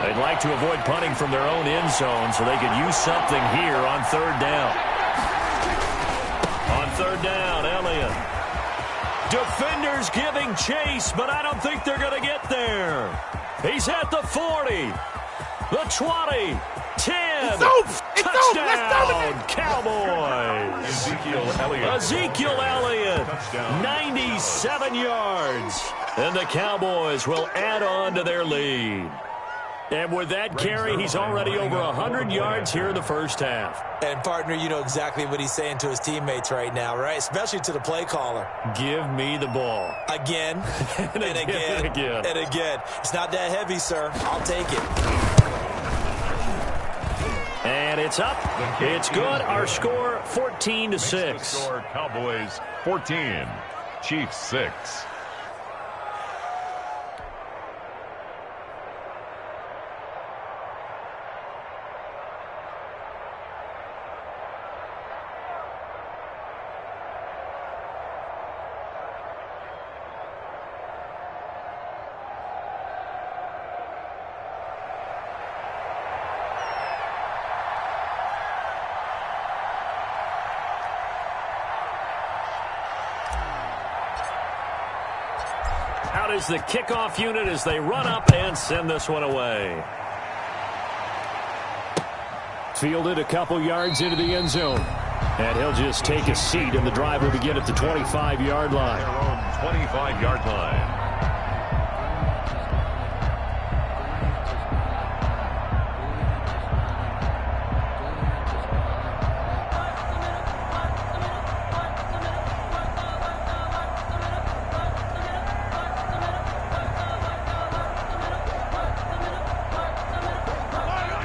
They'd like to avoid punting from their own end zone so they could use something here on third down. On third down, Elliott. Defenders giving chase, but I don't think they're going to get there. He's at the 40, the 20, 10. Touchdown, Cowboys. Ezekiel Elliott, 97 yards. And the Cowboys will add on to their lead. And with that carry, he's already over 100 yards here in the first half. And, partner, you know exactly what he's saying to his teammates right now, right? Especially to the play caller. Give me the ball. Again, and again, and again. It's not that heavy, sir. I'll take it. And it's up. It's good. Our score, 14-6. Score, Cowboys 14, Chiefs 6. Out is the kickoff unit as they run up and send this one away. Fielded a couple yards into the end zone. And he'll just take a seat, and the drive will begin at the 25-yard line. 25-yard line.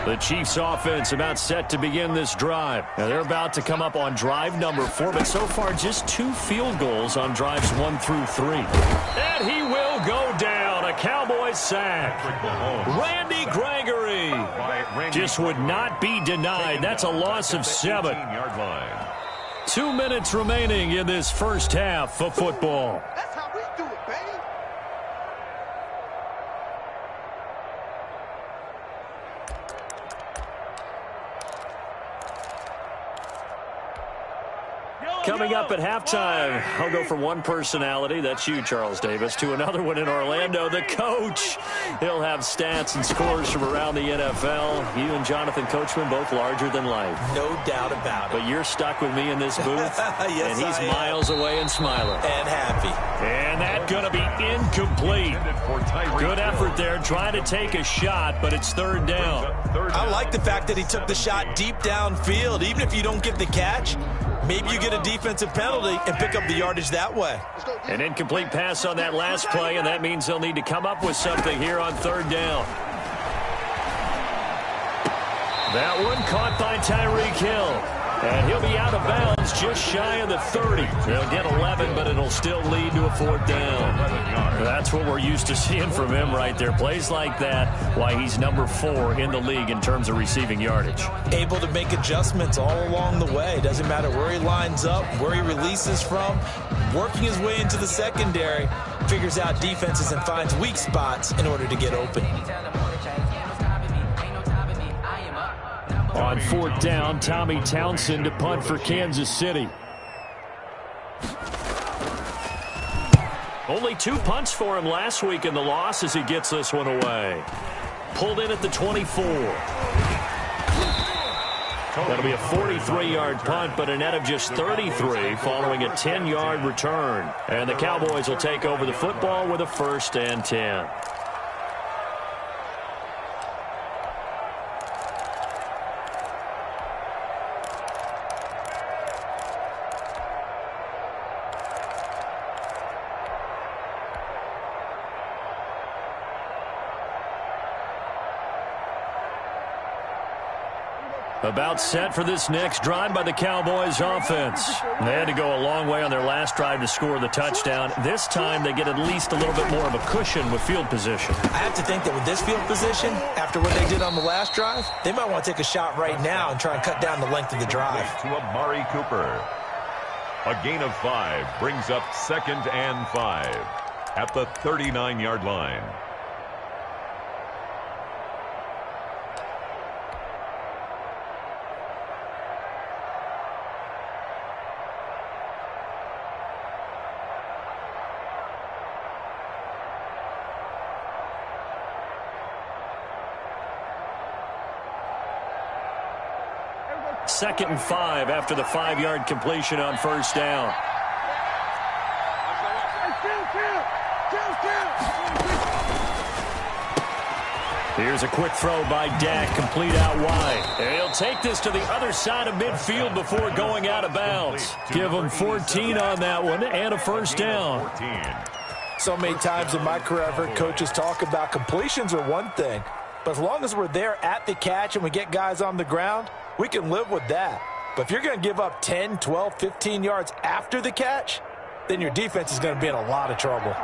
The Chiefs offense about set to begin this drive. Now they're about to come up on drive number 4, but so far just 2 field goals on drives 1 through 3. And he will go down. A Cowboys sack. Randy Gregory just would not be denied. That's a loss of 7. 2 minutes remaining in this first half of football. That's how we do it, baby. Coming up at halftime, I'll go from one personality, that's you, Charles Davis, to another one in Orlando, the coach. He'll have stats and scores from around the NFL. You and Jonathan Coachman, both larger than life. No doubt about it. But you're stuck with me in this booth, yes, and he's miles away and smiling. And happy. And that's going to be incomplete. Good effort there, trying to take a shot, but it's third down. I like the fact that he took the shot deep downfield. Even if you don't get the catch, maybe you get a defensive penalty and pick up the yardage that way. An incomplete pass on that last play, and that means they'll need to come up with something here on third down. That one caught by Tyreek Hill. And he'll be out of bounds just shy of the 30. They'll get 11, but it'll still lead to a fourth down. That's what we're used to seeing from him right there. Plays like that, why he's number 4 in the league in terms of receiving yardage. Able to make adjustments all along the way. Doesn't matter where he lines up, where he releases from. Working his way into the secondary, figures out defenses and finds weak spots in order to get open. On fourth down, Tommy Townsend to punt for Kansas City. Only 2 punts for him last week in the loss as he gets this one away. Pulled in at the 24. That'll be a 43-yard punt, but a net of just 33 following a 10-yard return. And the Cowboys will take over the football with a 1st and 10. About set for this next drive by the Cowboys offense. They had to go a long way on their last drive to score the touchdown. This time they get at least a little bit more of a cushion with field position. I have to think that with this field position, after what they did on the last drive, they might want to take a shot right now and try and cut down the length of the drive. To Amari Cooper. A gain of 5 brings up 2nd and 5 at the 39-yard line. 2nd and 5 after the 5-yard completion on first down. Here's a quick throw by Dak, complete out wide. And he'll take this to the other side of midfield before going out of bounds. Give him 14 on that one and a first down. So many times in my career I've heard coaches talk about completions are one thing, but as long as we're there at the catch and we get guys on the ground, we can live with that. But if you're going to give up 10, 12, 15 yards after the catch, then your defense is going to be in a lot of trouble.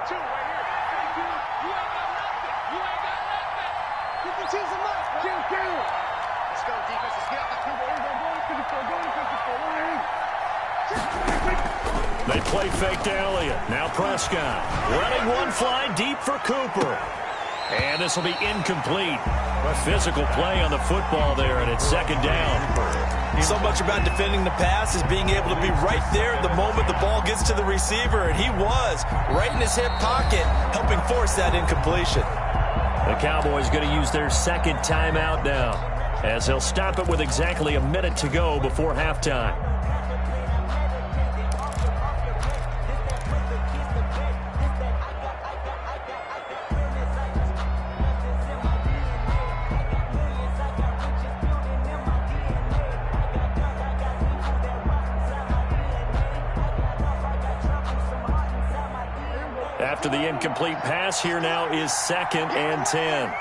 They play fake to Elliott. Now Prescott. Running one fly deep for Cooper. And this will be incomplete. A physical play on the football there, and it's 2nd down. So much about defending the pass is being able to be right there at the moment the ball gets to the receiver, and he was right in his hip pocket, helping force that incompletion. The Cowboys going to use their 2nd timeout now, as they'll stop it with exactly a minute to go before halftime. After the incomplete pass, here now is 2nd and 10.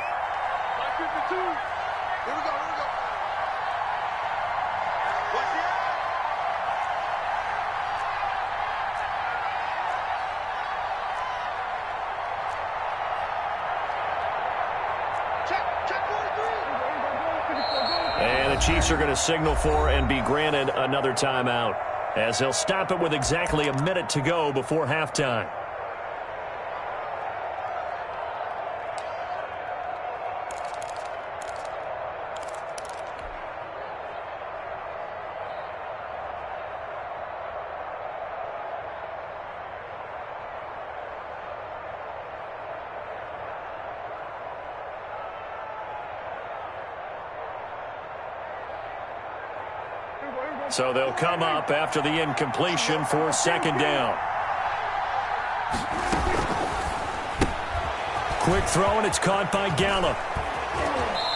And the Chiefs are going to signal for and be granted another timeout, as they'll stop it with exactly a minute to go before halftime. So they'll come up after the incompletion for 2nd down. Quick throw, and it's caught by Gallup.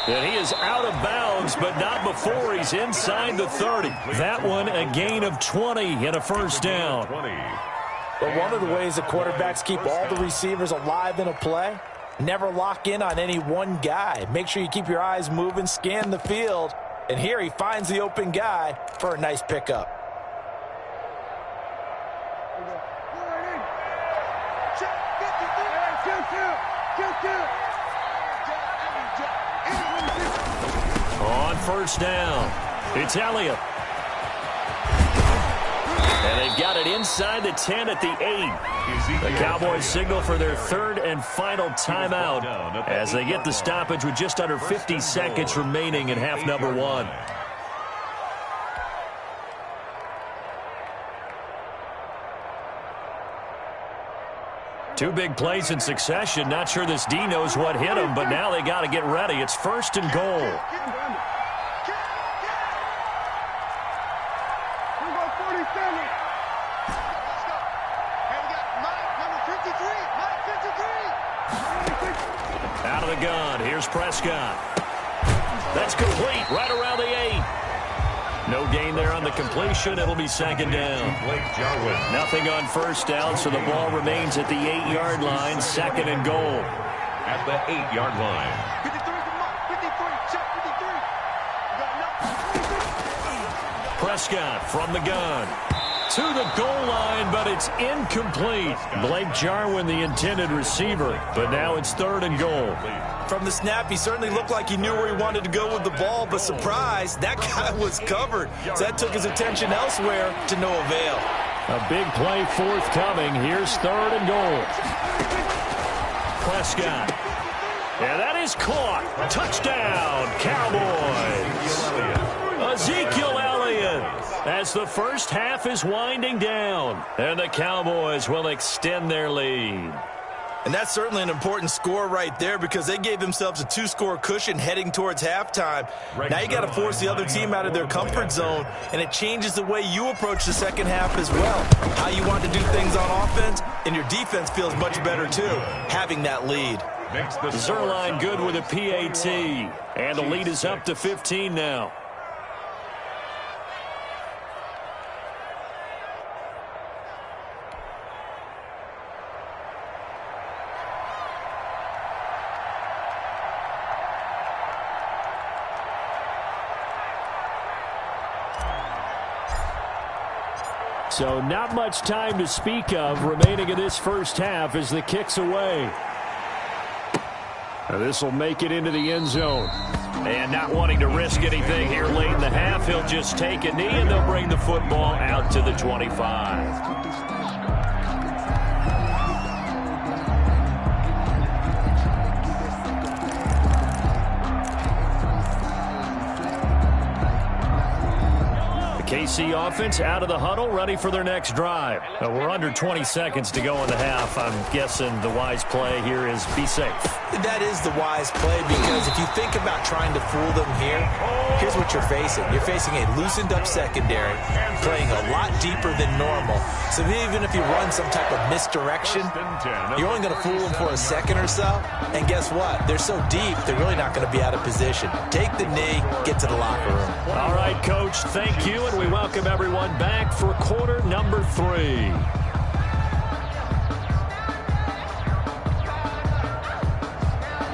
And he is out of bounds, but not before he's inside the 30. That one a gain of 20 and a first down. But one of the ways the quarterbacks keep all the receivers alive in a play, never lock in on any one guy. Make sure you keep your eyes moving, scan the field. And here he finds the open guy for a nice pickup. On first down, it's Elliott. And they've got it inside the 10 at the 8. The Cowboys signal for their 3rd and final timeout as they get the stoppage with just under 50 seconds remaining in half number 1. Two big plays in succession. Not sure this D knows what hit him, but now they got to get ready. It's 1st and goal. Out of the gun, here's Prescott. That's complete, right around the 8. No gain there on the completion. It'll be 2nd down. Nothing on first down, so the ball remains at the 8-yard line, 2nd and goal. At the 8-yard line. Prescott from the gun. To the goal line, but it's incomplete. Blake Jarwin, the intended receiver, but now it's 3rd and goal. From the snap, he certainly looked like he knew where he wanted to go with the ball, but surprise, that guy was covered. So that took his attention elsewhere to no avail. A big play forthcoming. Here's 3rd and goal. Prescott. Yeah, that is caught. Touchdown, Cowboys. Ezekiel Elliott. As the first half is winding down, and the Cowboys will extend their lead. And that's certainly an important score right there because they gave themselves a 2-score cushion heading towards halftime. Now you got to force the other team out of their comfort zone, and it changes the way you approach the second half as well. How you want to do things on offense, and your defense feels much better too, having that lead. Zerline good with a PAT, and the lead is up to 15 now. So not much time to speak of remaining in this first half as the kick's away. This will make it into the end zone. And not wanting to risk anything here late in the half, he'll just take a knee and they'll bring the football out to the 25. KC offense out of the huddle, ready for their next drive. We're under 20 seconds to go in the half. I'm guessing the wise play here is be safe. That is the wise play because if you think about trying to fool them here, here's what you're facing. You're facing a loosened up secondary, playing a lot deeper than normal. So even if you run some type of misdirection, you're only going to fool them for a second or so. And guess what? They're so deep, they're really not going to be out of position. Take the knee, get to the locker room. All right, Coach, thank you. And we welcome everyone back for quarter number 3.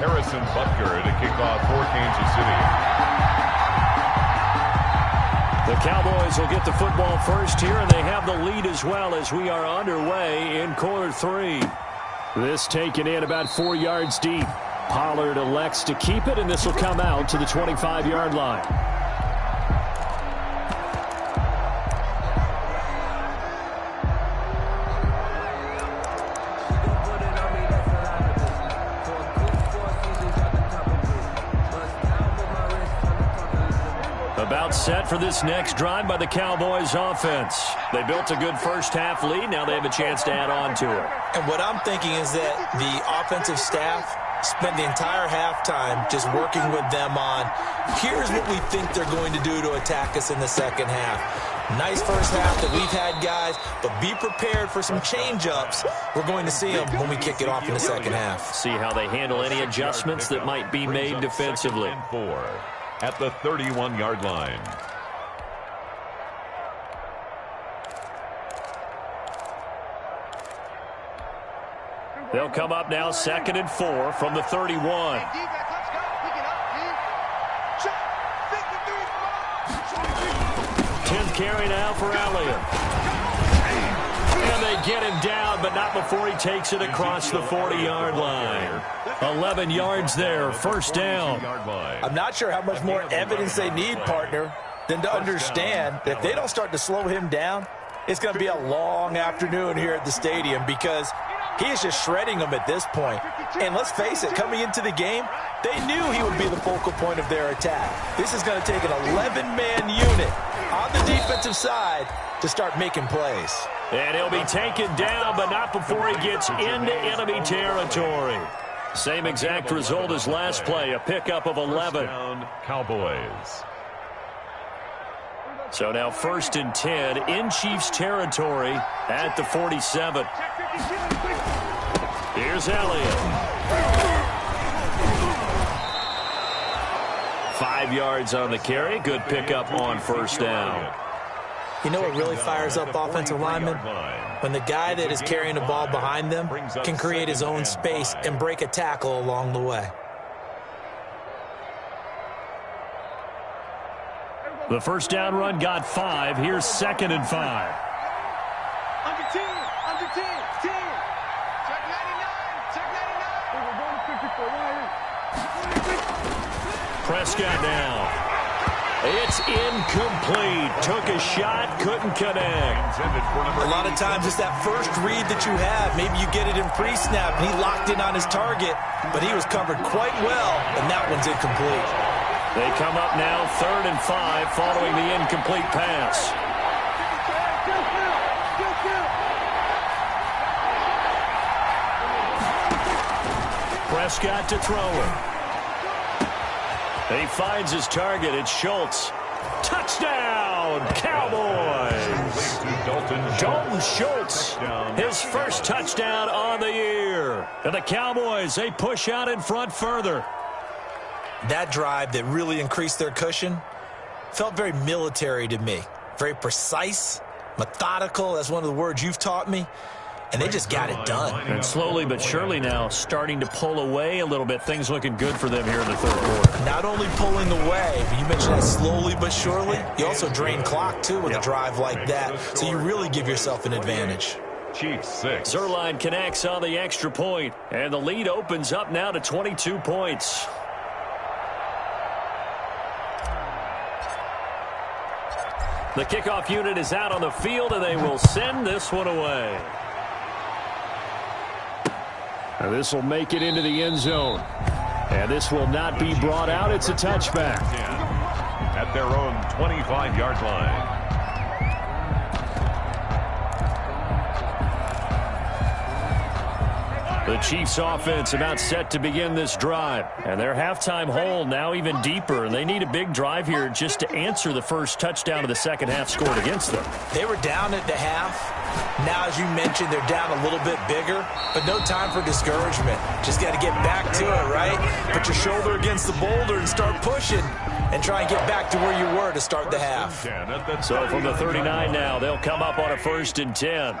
Harrison Butker to kick off for Kansas City. The Cowboys will get the football first here, and they have the lead as well as we are underway in quarter 3. This taken in about 4 yards deep. Pollard elects to keep it, and this will come out to the 25-yard line. About set for this next drive by the Cowboys offense. They built a good first half lead. Now they have a chance to add on to it. And what I'm thinking is that the offensive staff spent the entire halftime just working with them on, here's what we think they're going to do to attack us in the second half. Nice first half that we've had, guys, but be prepared for some change-ups. We're going to see them when we kick it off in the second half. See how they handle any adjustments that might be made defensively. At the 31-yard line. They'll come up now 2nd and 4 from the 31. 10th carry now for Elliott. And they get him down, but not before he takes it across the 40-yard line. 11 yards there, first down. I'm not sure how much more evidence they need, partner, than to understand that if they don't start to slow him down, it's going to be a long afternoon here at the stadium because he is just shredding them at this point. And let's face it, coming into the game, they knew he would be the focal point of their attack. This is going to take an 11-man unit on the defensive side to start making plays. And he'll be taken down, but not before he gets into enemy territory. Same exact result as last play, a pickup of 11. Cowboys. So now 1st and 10 in Chiefs territory at the 47. Here's Elliott. 5 yards on the carry. Good pickup on first down. You know what really fires up offensive linemen? When the guy that is carrying the ball behind them can create his own space and break a tackle along the way. The first down run got 5. Here's 2nd and 5. Under 10, under 10, 10. Check 99, check 99. Prescott now. It's incomplete. Took a shot, couldn't connect. A lot of times it's that first read that you have. Maybe you get it in pre-snap, and he locked in on his target, but he was covered quite well, and that one's incomplete. They come up now 3rd and 5 following the incomplete pass. Prescott to throw it. He finds his target. It's Schultz. Touchdown, Cowboys! Dalton Schultz, his first touchdown on the year. And the Cowboys, they push out in front further. That drive that really increased their cushion felt very military to me. Very precise, methodical. That's one of the words you've taught me. And they just got it done. And slowly but surely now starting to pull away a little bit. Things looking good for them here in the third quarter. Not only pulling away, but you mentioned that slowly but surely. You also drain clock, too, with a drive like that. So you really give yourself an advantage. Chiefs 6. Zuerlein connects on the extra point. And the lead opens up now to 22 points. The kickoff unit is out on the field, and they will send this one away. And this will make it into the end zone. And this will not be brought out. It's a touchback. At their own 25-yard line. The Chiefs offense about set to begin this drive. And their halftime hole now even deeper. And they need a big drive here just to answer the first touchdown of the second half scored against them. They were down at the half. Now, as you mentioned, they're down a little bit bigger, but no time for discouragement. Just got to get back to it, right? Put your shoulder against the boulder and start pushing and try and get back to where you were to start the half. So from the 39 now, they'll come up on a 1st and 10.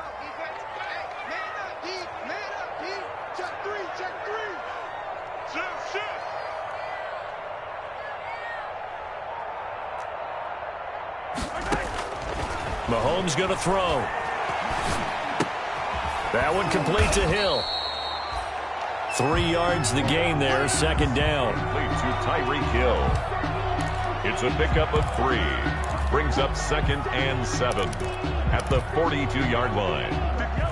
Mahomes going to throw. That one complete to Hill. 3 yards the gain there, second down. Complete to Tyreek Hill. It's a pickup of 3. Brings up 2nd and 7 at the 42-yard line.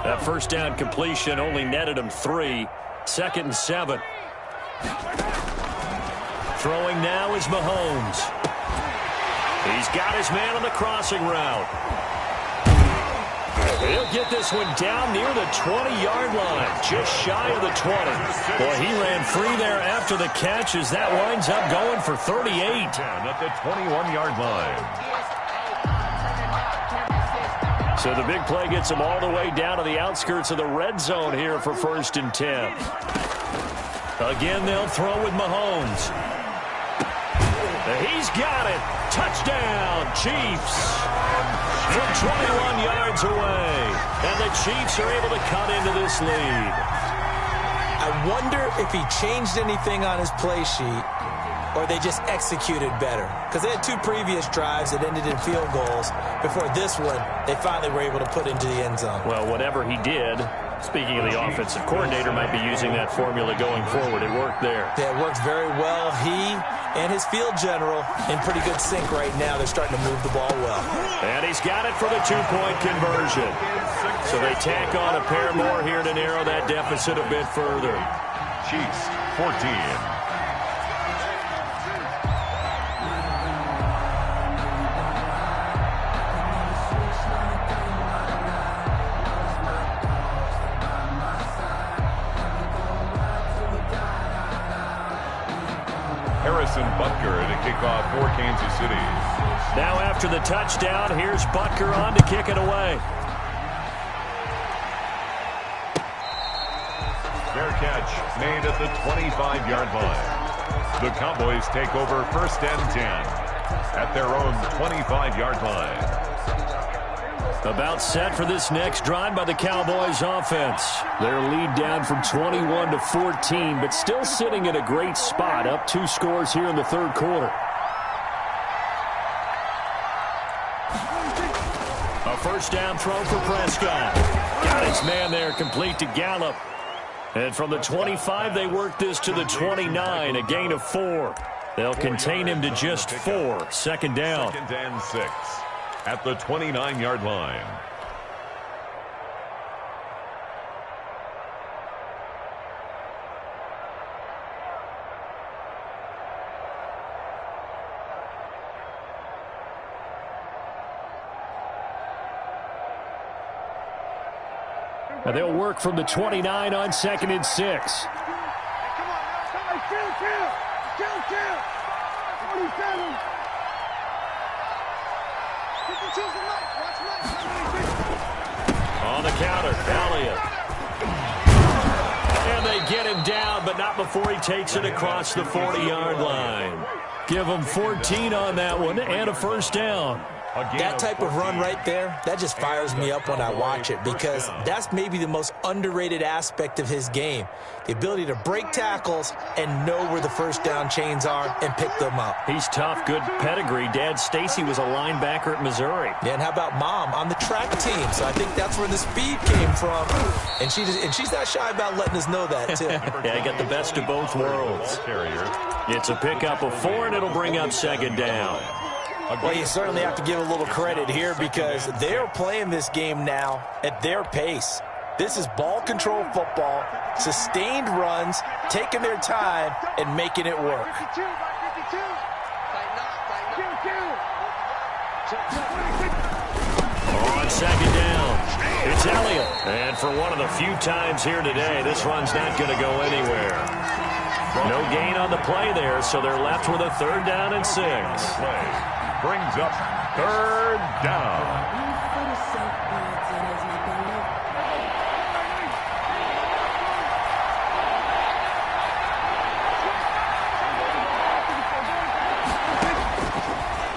That first down completion only netted him 3. 2nd and 7. Throwing now is Mahomes. He's got his man on the crossing route. He'll get this one down near the 20-yard line, just shy of the 20. Boy, he ran free there after the catch as that winds up going for 38. At the 21-yard line. So the big play gets him all the way down to the outskirts of the red zone here for 1st and 10. Again, they'll throw with Mahomes. He's got it. Touchdown, Chiefs. From 21 yards away. And the Chiefs are able to cut into this lead. I wonder if he changed anything on his play sheet or they just executed better. Because they had 2 previous drives that ended in field goals. Before this one, they finally were able to put into the end zone. Well, whatever he did, speaking of the offensive coordinator, might be using that formula going forward. It worked there. Yeah, it worked very well. He and his field general in pretty good sync right now. They're starting to move the ball well. And he's got it for the 2-point conversion. So they tack on a pair more here to narrow that deficit a bit further. Chiefs 14. Butker to kick off for Kansas City. Now after the touchdown, here's Butker on to kick it away. Fair catch made at the 25-yard line. The Cowboys take over 1st and 10 at their own 25-yard line. About set for this next drive by the Cowboys offense. Their lead down from 21 to 14, but still sitting at a great spot, up 2 scores here in the third quarter. A first down throw for Prescott. Got his man there, complete to Gallup. And from the 25, they work this to the 29, a gain of 4. They'll contain him to just 4, second down. 2nd and 6. At the 29-yard line. And they'll work from the 29 on 2nd and 6. On the counter, Elliott. And they get him down, but not before he takes it across the 40-yard line. Give him 14 on that one and a first down. That type of run right there, that just fires me up when I watch it because that's maybe the most underrated aspect of his game. The ability to break tackles and know where the first down chains are and pick them up. He's tough, good pedigree. Dad Stacy was a linebacker at Missouri. Yeah, and how about Mom on the track team? So I think that's where the speed came from. And she's not shy about letting us know that, too. Yeah, I got the best of both worlds. It's a pickup of 4, and it'll bring up second down. Well, you certainly have to give a little credit here because they're playing this game now at their pace. This is ball control football, sustained runs, taking their time, and making it work. On second down, it's Elliott. And for one of the few times here today, this run's not going to go anywhere. No gain on the play there, so they're left with a 3rd down and 6. Brings up 3rd down.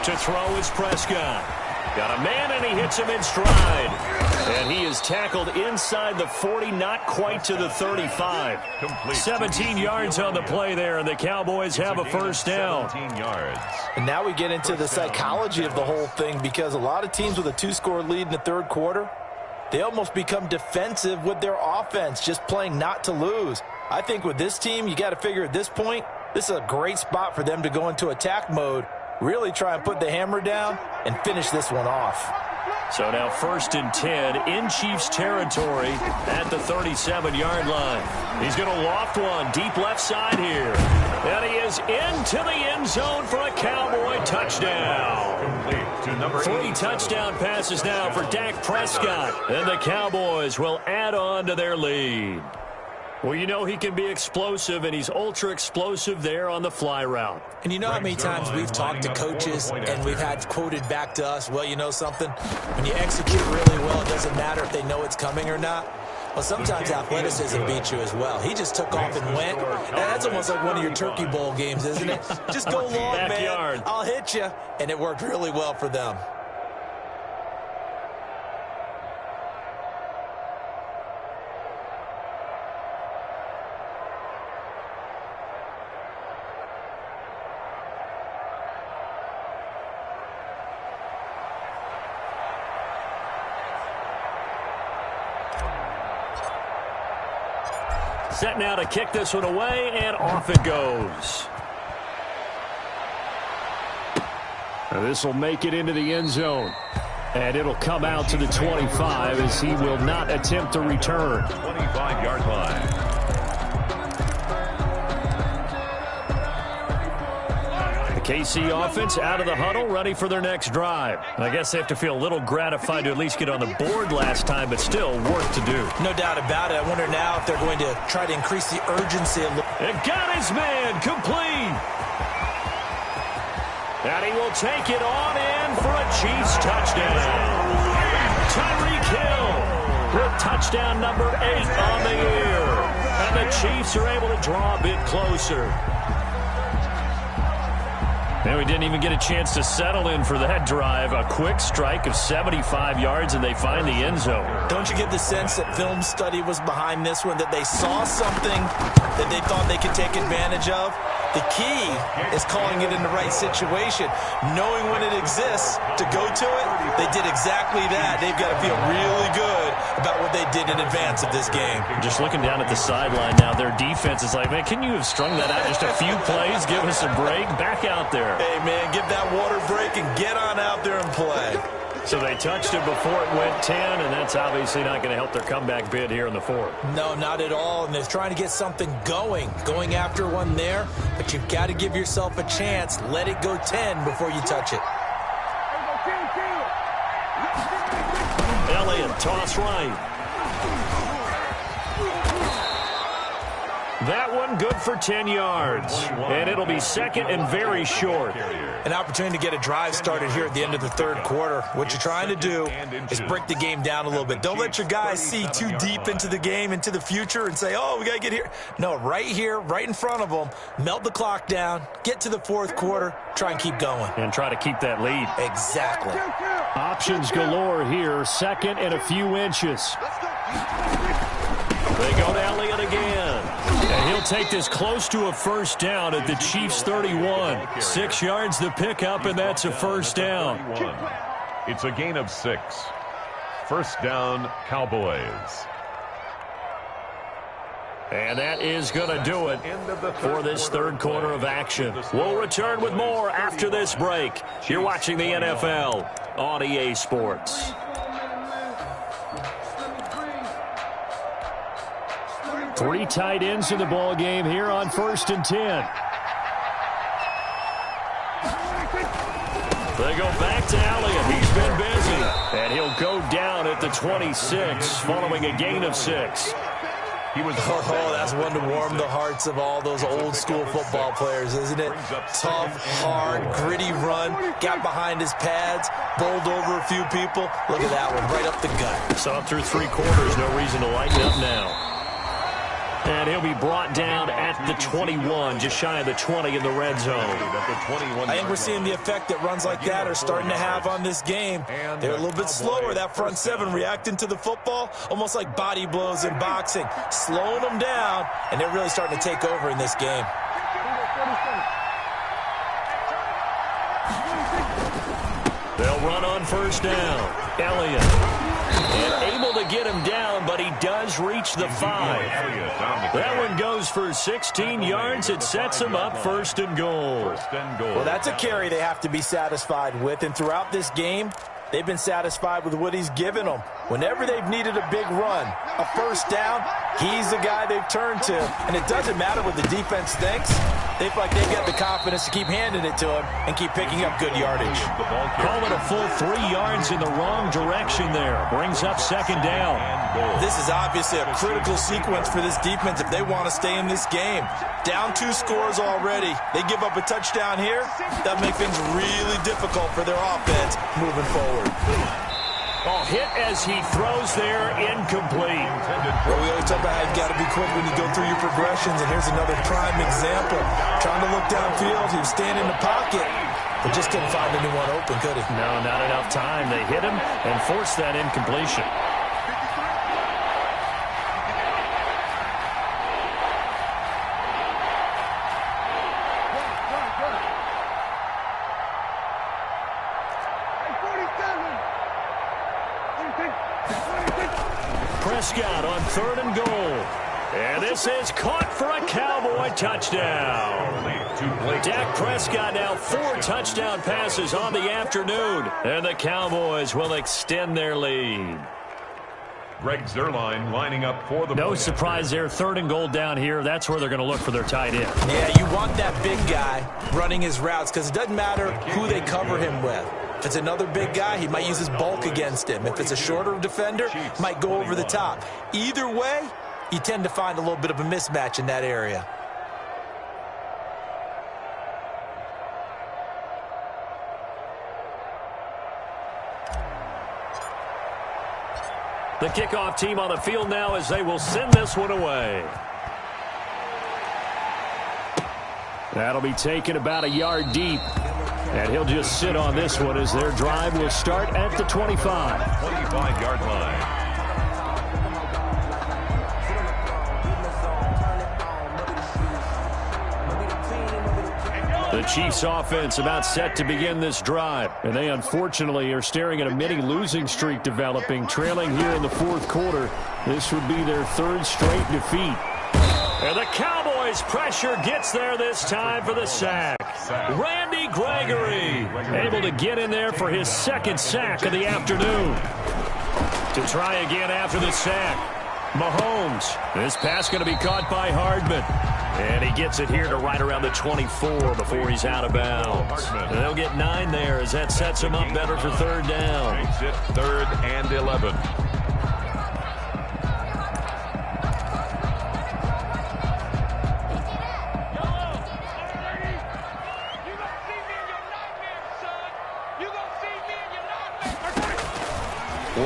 To throw is Prescott. Got a man, and he hits him in stride. And he is tackled inside the 40, not quite to the 35. 17 yards on the play there, and the Cowboys have a first down. 17 yards. And now we get into the psychology of the whole thing because a lot of teams with a 2-score lead in the 3rd quarter, they almost become defensive with their offense, just playing not to lose. I think with this team, you got to figure at this point, this is a great spot for them to go into attack mode, really try and put the hammer down and finish this one off. So now 1st and 10 in Chiefs territory at the 37-yard line. He's going to loft one deep left side here. And he is into the end zone for a Cowboy touchdown. 3 touchdown passes now for Dak Prescott. And the Cowboys will add on to their lead. Well, you know he can be explosive, and he's ultra-explosive there on the fly route. And you know how many times we've talked to coaches and we've had quoted back to us, well, you know something? When you execute really well, it doesn't matter if they know it's coming or not. Well, sometimes athleticism beats you as well. He just took off and went. And that's almost like one of your Turkey Bowl games, isn't it? Just go long, man. I'll hit you. And it worked really well for them. Set now to kick this one away, and off it goes. This will make it into the end zone. And it'll come out to the 25 as he will not attempt to return. 25-yard line. KC offense out of the huddle, ready for their next drive. I guess they have to feel a little gratified to at least get on the board last time, but still work to do. No doubt about it. I wonder now if they're going to try to increase the urgency a little. And got his man complete. And he will take it on in for a Chiefs touchdown. Tyreek Hill with touchdown number 8 on the year. And the Chiefs are able to draw a bit closer. And we didn't even get a chance to settle in for that drive. A quick strike of 75 yards, and they find the end zone. Don't you get the sense that film study was behind this one, that they saw something that they thought they could take advantage of? The key is calling it in the right situation. Knowing when it exists to go to it, they did exactly that. They've got to feel really good about what they did in advance of this game. Just looking down at the sideline now, their defense is like, man, can you have strung that out just a few plays? Give us a break. Back out there. Hey, man, give that water break and get on out there and play. So they touched it before it went 10, and that's obviously not going to help their comeback bid here in the 4th. No, not at all, and they're trying to get something going after one there, but you've got to give yourself a chance. Let it go 10 before you touch it. Elliott, toss right. That one good for 10 yards. And it'll be second and very short. An opportunity to get a drive started here at the end of the third quarter. What you're trying to do is break the game down a little bit. Don't let your guys see too deep into the game, into the future, and say, oh, we got to get here. No, right here, right in front of them, melt the clock down, get to the fourth quarter, try and keep going. And try to keep that lead. Exactly. Options galore here, second and a few inches. They go to Elliott again. And he'll take this close to a first down at the Chiefs' 31. 6 yards the pickup, and that's a first down. It's a gain of 6. First down, Cowboys. And that is going to do it for this third quarter of action. We'll return with more after this break. You're watching the NFL on EA Sports. 3 tight ends in the ball game here on 1st and 10. They go back to Elliott. He's been busy. And he'll go down at the 26 following a gain of 6. That's one to warm the hearts of all those old school football players, isn't it? Tough, hard, gritty run, got behind his pads, bowled over a few people. Look at that one, right up the gut. So up through 3 quarters, no reason to lighten up now. And he'll be brought down at the 21, just shy of the 20 in the red zone. I think we're seeing the effect that runs like that are starting to have on this game. They're a little bit slower, that front 7, reacting to the football, almost like body blows in boxing, slowing them down, and they're really starting to take over in this game. They'll run on first down. Elliott. And able to get him down, but he does reach the 5. That one goes for 16 yards. It sets him up 1st and goal. Well, that's a carry they have to be satisfied with. And throughout this game, they've been satisfied with what he's given them. Whenever they've needed a big run, a first down, he's the guy they've turned to. And it doesn't matter what the defense thinks. They feel like they've got the confidence to keep handing it to him and keep picking up good yardage. Call it a full 3 yards in the wrong direction there. Brings up 2nd down. This is obviously a critical sequence for this defense if they want to stay in this game. Down 2 scores already. They give up a touchdown here. That makes things really difficult for their offense moving forward. Oh, hit as he throws there, incomplete. Well, we always talk about how you've got to be quick when you go through your progressions, and here's another prime example. Trying to look downfield, he was standing in the pocket, but just couldn't find anyone open, could he? No, not enough time. They hit him and forced that incompletion. Prescott on 3rd and goal. And this is caught for a Cowboy touchdown. Dak Prescott now 4 touchdown passes on the afternoon. And the Cowboys will extend their lead. Greg Zuerlein lining up for the... No surprise there. 3rd and goal down here. That's where they're going to look for their tight end. Yeah, you want that big guy running his routes because it doesn't matter who they cover him with. If it's another big guy, he might use his bulk against him. If it's a shorter defender, might go over the top. Either way, you tend to find a little bit of a mismatch in that area. The kickoff team on the field now as they will send this one away. That'll be taken about a yard deep. And he'll just sit on this one as their drive will start at the 25. 25-yard line. The Chiefs offense about set to begin this drive. And they unfortunately are staring at a mini losing streak developing, trailing here in the 4th quarter. This would be their 3rd straight defeat. And the Cowboys pressure gets there this time for the sack. Randy Gregory able to get in there for his 2nd sack of the afternoon. To try again after the sack. Mahomes. This pass going to be caught by Hardman. And he gets it here to right around the 24 before he's out of bounds. And they'll get 9 there as that sets him up better for 3rd down. Makes it 3rd and 11.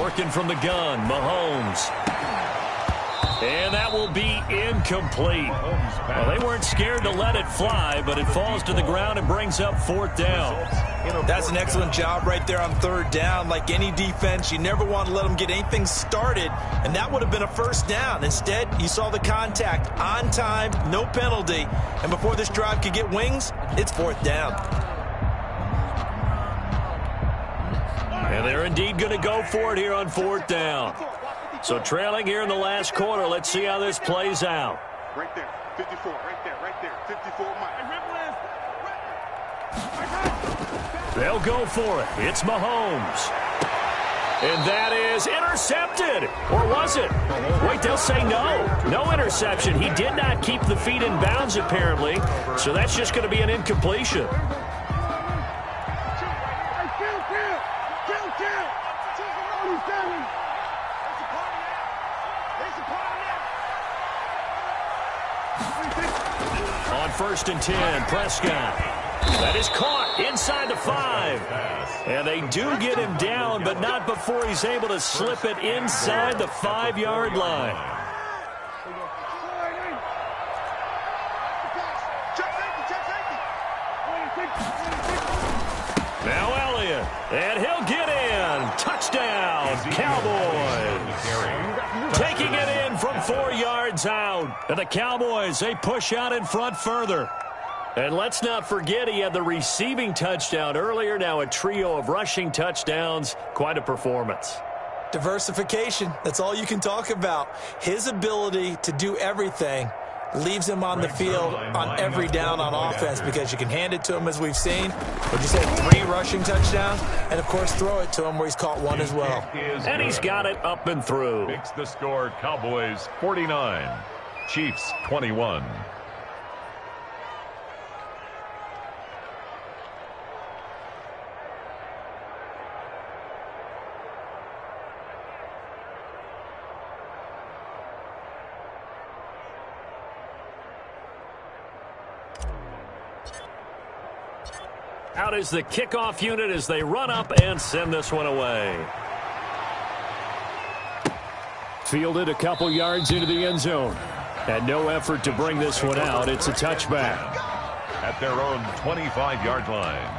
Working from the gun, Mahomes. And that will be incomplete. Well, they weren't scared to let it fly, but it falls to the ground and brings up 4th down. That's an excellent job right there on 3rd down. Like any defense, you never want to let them get anything started, and that would have been a 1st down. Instead, you saw the contact on time, no penalty, and before this drive could get wings, it's 4th down. And they're indeed going to go for it here on 4th down. So trailing here in the last quarter. Let's see how this plays out. Right there, 54, right there, 54, Mike. They'll go for it. It's Mahomes. And that is intercepted. Or was it? Wait, they'll say no. No interception. He did not keep the feet in bounds, apparently. So that's just going to be an incompletion. On 1st and 10, Prescott. That is caught inside the 5. And they do get him down, but not before he's able to slip it inside the 5-yard line. Now Elliott, and he'll get in. Touchdown, Cowboys. Taking it in from 4 yards out. And the Cowboys, they push out in front further. And let's not forget he had the receiving touchdown earlier. Now a trio of rushing touchdowns. Quite a performance. Diversification, that's all you can talk about. His ability to do everything leaves him on the field on every down on offense because you can hand it to him, as we've seen. Would you say 3 rushing touchdowns? And, of course, throw it to him where he's caught 1 as well. And he's got it up and through. Makes the score Cowboys 49, Chiefs 21. Out is the kickoff unit as they run up and send this one away. Fielded a couple yards into the end zone. And no effort to bring this one out. It's a touchback. At their own 25-yard line.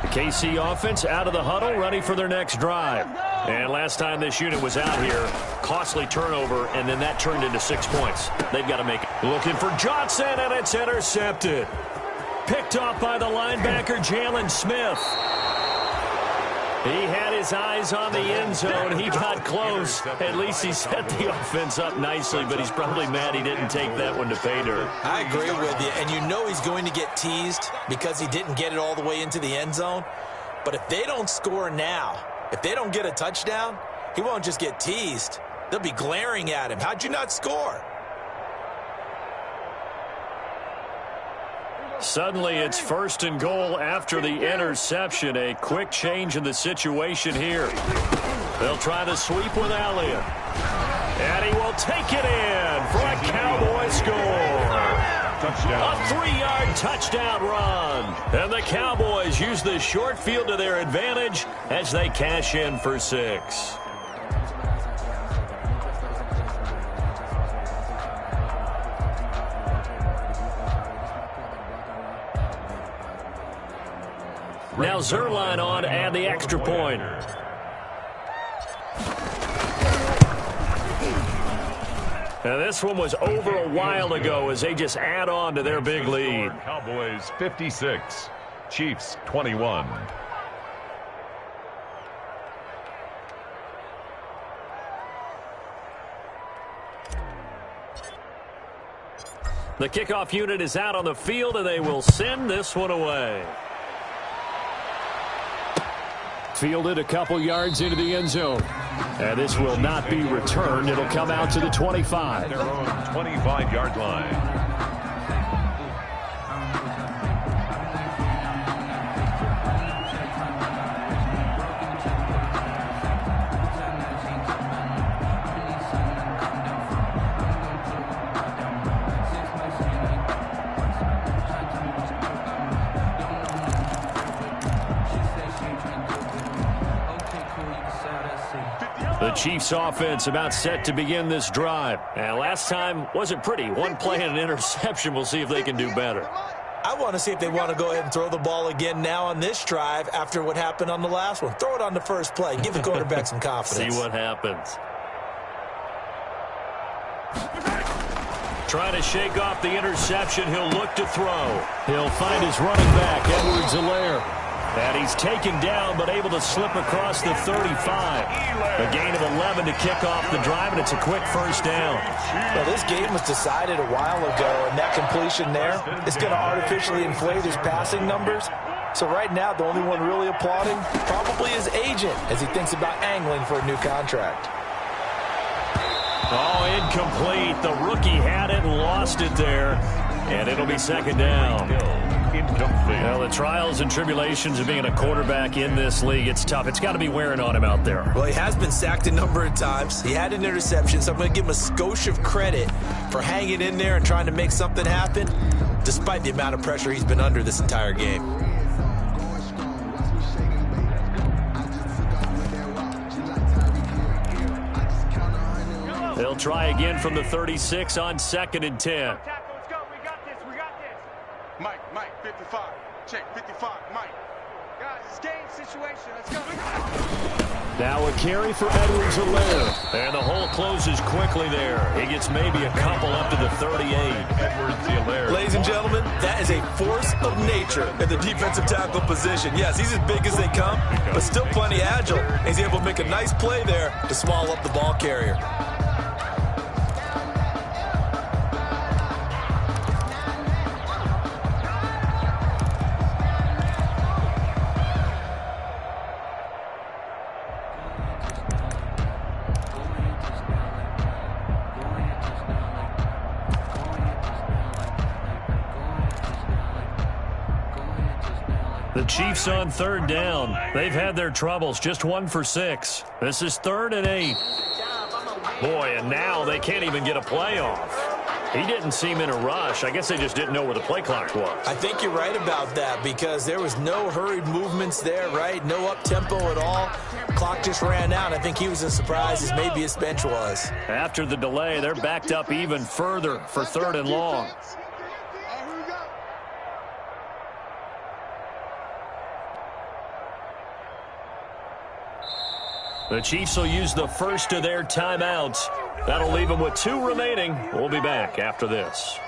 The KC offense out of the huddle, ready for their next drive. And last time this unit was out here, costly turnover, and then that turned into 6 points. They've got to make it. Looking for Johnson, and it's intercepted. Picked off by the linebacker, Jalen Smith. He had his eyes on the end zone. He got close. At least he set the offense up nicely, but he's probably mad he didn't take that one to pay dirt. I agree with you, and you know he's going to get teased because he didn't get it all the way into the end zone. But if they don't score now, if they don't get a touchdown, he won't just get teased. They'll be glaring at him. How'd you not score? Suddenly, it's 1st and goal after the interception. A quick change in the situation here. They'll try to sweep with Elliott. And he will take it in for a Cowboy score. Touchdown. A 3-yard touchdown run. And the Cowboys use the short field to their advantage as they cash in for 6. Now Zerline on to add the extra point. Now this one was over a while ago as they just add on to their big lead. Cowboys 56, Chiefs 21. The kickoff unit is out on the field, and they will send this one away. Fielded a couple yards into the end zone. And this will not be returned. It'll come out to the 25. Their own 25-yard line. The Chiefs offense about set to begin this drive. And last time wasn't pretty. One play and an interception. We'll see if they can do better. I want to see if they want to go ahead and throw the ball again now on this drive after what happened on the last one. Throw it on the first play. Give the quarterback some confidence. See what happens. Trying to shake off the interception. He'll look to throw. He'll find his running back, Edwards-Helaire. And he's taken down, but able to slip across the 35. A gain of 11 to kick off the drive, and it's a quick first down. Well, this game was decided a while ago, and that completion there is going to artificially inflate his passing numbers. So right now, the only one really applauding probably his agent as he thinks about angling for a new contract. Oh, incomplete. The rookie had it and lost it there. And it'll be second down. Well, the trials and tribulations of being a quarterback in this league, it's tough. It's got to be wearing on him out there. Well, he has been sacked a number of times. He had an interception, so I'm going to give him a skosh of credit for hanging in there and trying to make something happen, despite the amount of pressure he's been under this entire game. They'll try again from the 36 on 2nd and 10. Let's go. We got this. Mike, 55. Check, 55. Mike. Guys, it's game situation. Let's go. Now a carry for Edwards-Helaire. And the hole closes quickly there. He gets maybe a couple up to the 38. Edwards-Helaire. Ladies and gentlemen, that is a force of nature in the defensive tackle position. Yes, he's as big as they come, but still plenty agile. He's able to make a nice play there to swallow up the ball carrier. The Chiefs on 3rd down. They've had their troubles, just 1 for 6. This is 3rd and 8. Boy, and now they can't even get a play off. He didn't seem in a rush. I guess they just didn't know where the play clock was. I think you're right about that because there was no hurried movements there, right? No up-tempo at all. Clock just ran out. I think he was as surprised as maybe his bench was. After the delay, they're backed up even further for 3rd and long. The Chiefs will use the first of their timeouts. That'll leave them with 2 remaining. We'll be back after this.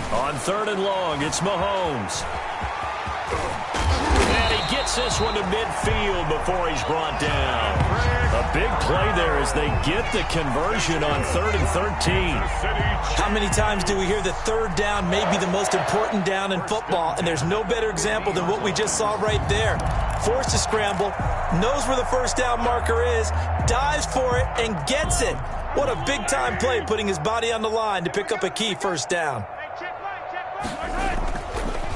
On 3rd and long, it's Mahomes. And he gets this one to midfield before he's brought down. A big play there as they get the conversion on 3rd and 13. How many times do we hear that 3rd down may be the most important down in football, and there's no better example than what we just saw right there. Forced to scramble, knows where the first down marker is, dives for it, and gets it. What a big-time play, putting his body on the line to pick up a key first down.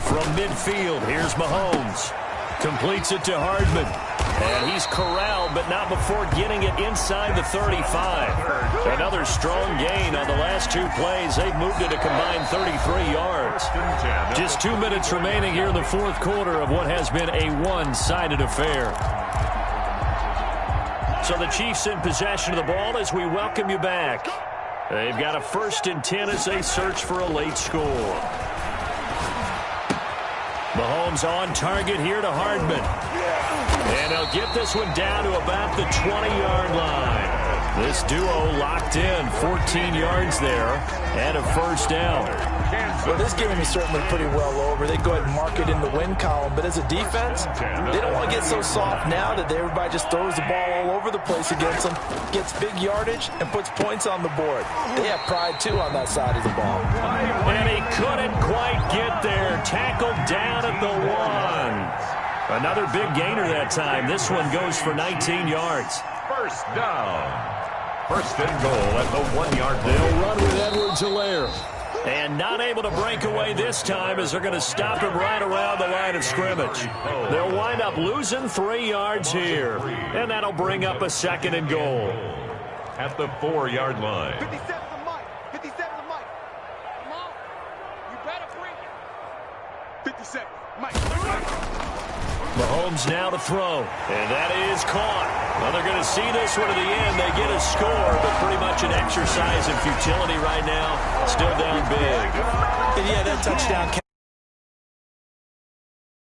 From midfield, here's Mahomes. Completes it to Hardman. And he's corralled, but not before getting it inside the 35. Another strong gain on the last 2 plays. They've moved it a combined 33 yards. Just 2 minutes remaining here in the 4th quarter of what has been a one-sided affair. So the Chiefs in possession of the ball as we welcome you back. They've got a 1st and 10 as they search for a late score. Mahomes on target here to Hardman. And they'll get this one down to about the 20-yard line. This duo locked in, 14 yards there, and a first down. Well, this game is certainly pretty well over. They go ahead and mark it in the win column. But as a defense, they don't want to get so soft now that everybody just throws the ball all over the place against them, gets big yardage, and puts points on the board. They have pride, too, on that side of the ball. And he couldn't quite get there. Tackled down at the 1. Another big gainer that time. This one goes for 19 yards. First down. First and goal at the 1-yard line. They'll run with Edwards-Helaire. And not able to break away this time as they're going to stop him right around the line of scrimmage. They'll wind up losing 3 yards here. And that'll bring up a second and goal. At the 4-yard line. 57 to Mike. 57 to Mike. Come on. You better bring it. 57. Mike. Mahomes now to throw. And that is caught. Well, they're going to see this one to the end. They get a score, but pretty much an exercise in futility right now. Still down big. And yeah, that touchdown